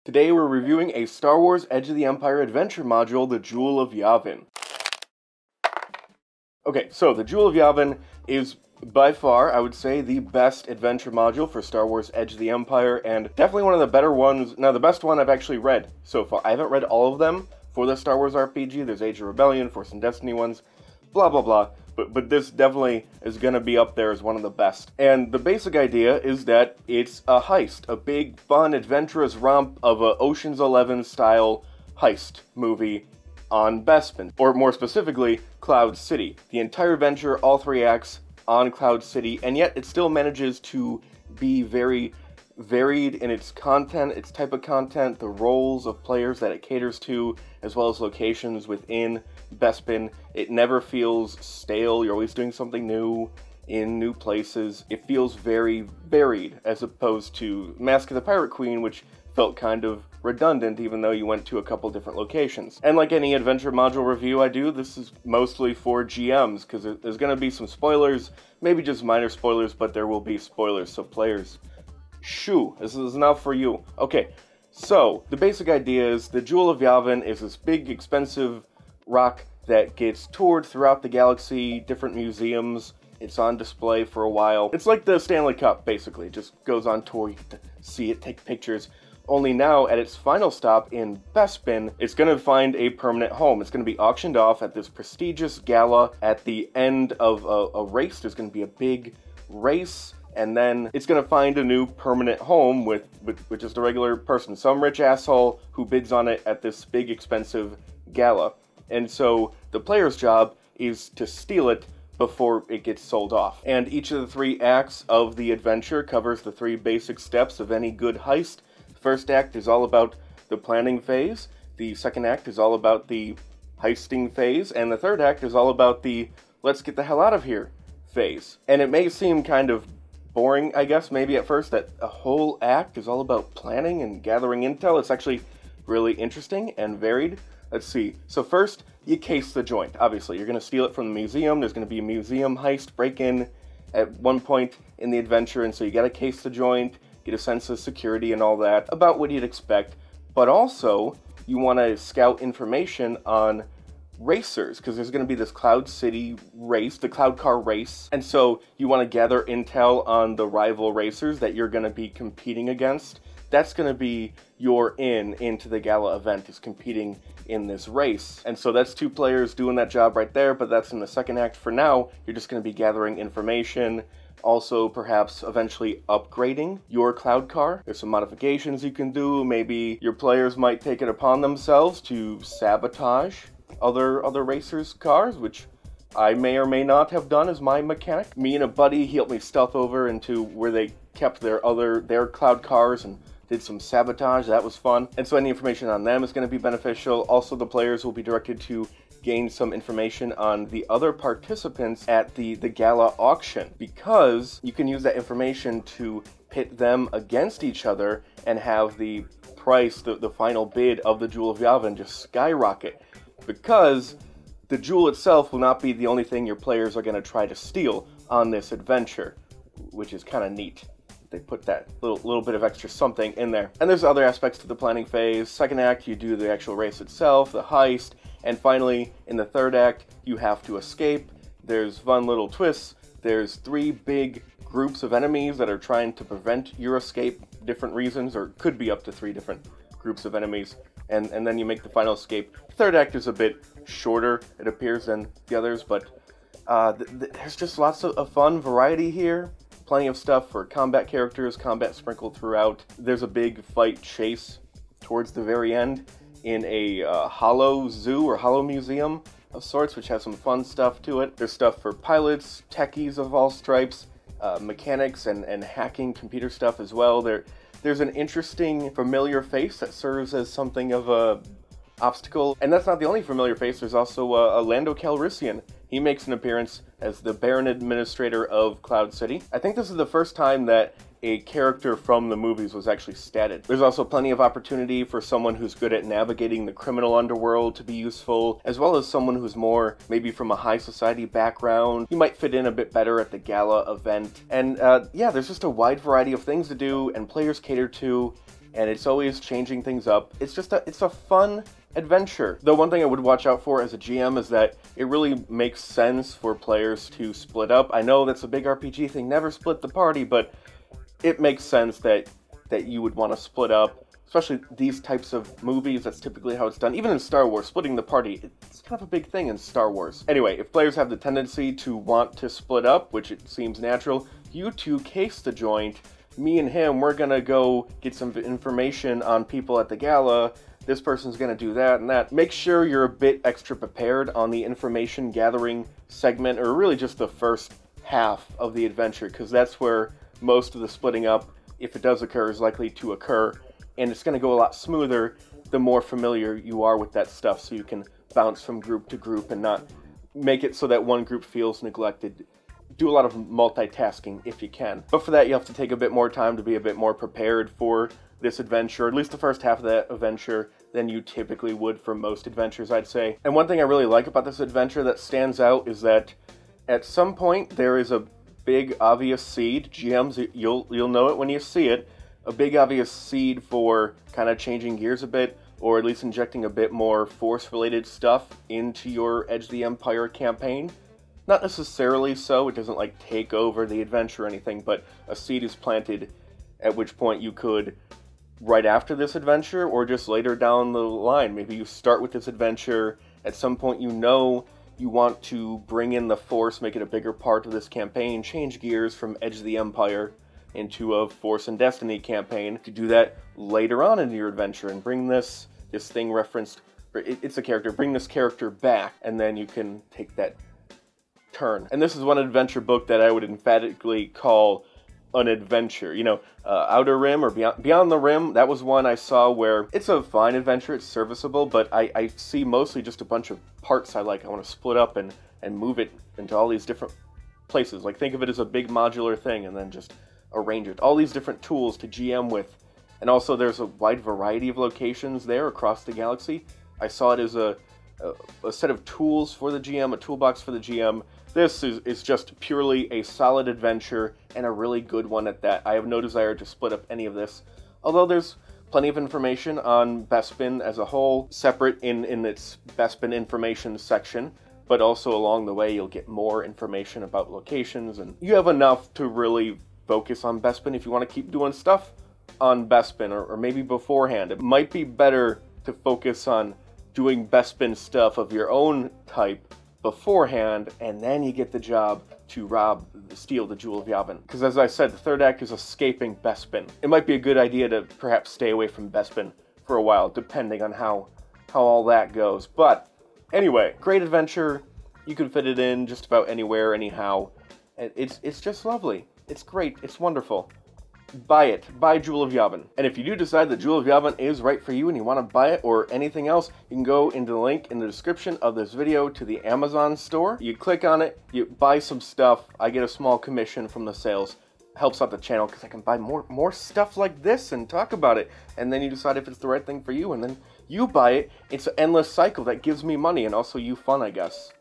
Today we're reviewing a Star Wars Edge of the Empire adventure module, the Jewel of Yavin. Okay, so the Jewel of Yavin is by far, I would say, the best adventure module for Star Wars Edge of the Empire, and definitely one of the better ones. Now, the best one I've actually read so far. I haven't read all of them for the Star Wars RPG. There's Age of Rebellion, Force and Destiny ones, blah blah blah. But this definitely is going to be up there as one of the best. And the basic idea is that it's a heist, a big, fun, adventurous romp of a Ocean's 11 style heist movie on Bespin, or more specifically, Cloud City. The entire adventure, all 3 acts, on Cloud City, and yet it still manages to be very varied in its content, its type of content, the roles of players that it caters to, as well as locations within Bespin. It never feels stale. You're always doing something new in new places. It feels very varied, as opposed to Mask of the Pirate Queen, which felt kind of redundant even though you went to a couple different locations. And like any adventure module review I do, this is mostly for GMs, because there's going to be some spoilers, maybe just minor spoilers, but there will be spoilers, so players, shoo, this is enough for you. Okay, so the basic idea is the Jewel of Yavin is this big, expensive rock that gets toured throughout the galaxy, different museums. It's on display for a while. It's like the Stanley Cup, basically. It just goes on tour, you get to see it, take pictures. Only now, at its final stop in Bespin, it's going to find a permanent home. It's going to be auctioned off at this prestigious gala at the end of a race. There's going to be a big race, and then it's going to find a new permanent home with just a regular person, some rich asshole who bids on it at this big, expensive gala. And so the player's job is to steal it before it gets sold off. And each of the 3 acts of the adventure covers the 3 basic steps of any good heist. First act is all about the planning phase, the second act is all about the heisting phase, and the third act is all about the let's get the hell out of here phase. And it may seem kind of boring, I guess, maybe at first, that a whole act is all about planning and gathering intel. It's actually really interesting and varied. Let's see. So first, you case the joint. Obviously, you're going to steal it from the museum. There's going to be a museum heist break-in at one point in the adventure, and so you got to case the joint, get a sense of security and all that, about what you'd expect. But also, you want to scout information on racers, because there's going to be this Cloud City race, the Cloud Car race, and so you want to gather intel on the rival racers that you're going to be competing against. That's going to be your into the gala event, is competing in this race. And so that's 2 players doing that job right there, but that's in the second act. For now, you're just going to be gathering information, also perhaps eventually upgrading your cloud car. There's some modifications you can do. Maybe your players might take it upon themselves to sabotage other racers' cars, which I may or may not have done as my mechanic. Me and a buddy, he helped me stealth over into where they kept their cloud cars and did some sabotage. That was fun. And so any information on them is going to be beneficial. Also, the players will be directed to gain some information on the other participants at the gala auction, because you can use that information to pit them against each other and have the price, the final bid of the Jewel of Yavin just skyrocket, because the jewel itself will not be the only thing your players are going to try to steal on this adventure, which is kind of neat. They put that little bit of extra something in there. And there's other aspects to the planning phase. Second act, you do the actual race itself, the heist, and finally, in the third act, you have to escape. There's fun little twists. There's 3 big groups of enemies that are trying to prevent your escape, different reasons, or could be up to 3 different groups of enemies, and then you make the final escape. The third act is a bit shorter, it appears, than the others, but there's just lots of fun variety here. Plenty of stuff for combat characters, combat sprinkled throughout. There's a big fight chase towards the very end in a hollow zoo or hollow museum of sorts, which has some fun stuff to it. There's stuff for pilots, techies of all stripes, mechanics and hacking computer stuff as well. There's an interesting familiar face that serves as something of a obstacle. And that's not the only familiar face. There's also a Lando Calrissian. He makes an appearance as the Baron Administrator of Cloud City. I think this is the first time that a character from the movies was actually statted. There's also plenty of opportunity for someone who's good at navigating the criminal underworld to be useful, as well as someone who's more maybe from a high society background. You might fit in a bit better at the gala event. And yeah, there's just a wide variety of things to do, and players cater to and it's always changing things up. It's a fun adventure. The one thing I would watch out for as a GM is that it really makes sense for players to split up. I know that's a big RPG thing, never split the party, but it makes sense that you would want to split up, especially these types of movies. That's typically how it's done. Even in Star Wars, splitting the party, it's kind of a big thing in Star Wars. Anyway, if players have the tendency to want to split up, which it seems natural, you two case the joint. Me and him, we're gonna go get some information on people at the gala. This person's gonna do that and that. Make sure you're a bit extra prepared on the information gathering segment, or really just the first half of the adventure, because that's where most of the splitting up, if it does occur, is likely to occur. And it's gonna go a lot smoother the more familiar you are with that stuff, so you can bounce from group to group and not make it so that one group feels neglected. Do a lot of multitasking if you can. But for that, you have to take a bit more time to be a bit more prepared for this adventure, at least the first half of that adventure, than you typically would for most adventures, I'd say. And one thing I really like about this adventure that stands out is that at some point there is a big obvious seed. GMs, you'll know it when you see it. A big obvious seed for kind of changing gears a bit, or at least injecting a bit more Force-related stuff into your Edge of the Empire campaign. Not necessarily so, it doesn't like take over the adventure or anything, but a seed is planted, at which point you could, right after this adventure, or just later down the line, maybe you start with this adventure, at some point you know you want to bring in the Force, make it a bigger part of this campaign, change gears from Edge of the Empire into a Force and Destiny campaign. To do that later on in your adventure and bring this thing referenced, it's a character, bring this character back, and then you can take that turn. And this is one adventure book that I would emphatically call an adventure. You know, Outer Rim or Beyond the Rim, that was one I saw where it's a fine adventure, it's serviceable, but I see mostly just a bunch of parts I like. I want to split up and move it into all these different places. Like, think of it as a big modular thing and then just arrange it. All these different tools to GM with. And also there's a wide variety of locations there across the galaxy. I saw it as a set of tools for the GM, a toolbox for the GM. This is just purely a solid adventure, and a really good one at that. I have no desire to split up any of this, although there's plenty of information on Bespin as a whole, separate in its Bespin information section, but also along the way you'll get more information about locations, and you have enough to really focus on Bespin if you want to keep doing stuff on Bespin, or maybe beforehand. It might be better to focus on doing Bespin stuff of your own type beforehand, and then you get the job to steal the Jewel of Yavin. Because as I said, the third act is escaping Bespin. It might be a good idea to perhaps stay away from Bespin for a while, depending on how all that goes. But anyway, great adventure. You can fit it in just about anywhere, anyhow. It's just lovely. It's great. It's wonderful. Buy it. Buy Jewel of Yavin. And if you do decide that Jewel of Yavin is right for you and you want to buy it or anything else, you can go into the link in the description of this video to the Amazon store. You click on it, you buy some stuff, I get a small commission from the sales. Helps out the channel because I can buy more stuff like this and talk about it. And then you decide if it's the right thing for you, and then you buy it. It's an endless cycle that gives me money and also you fun, I guess.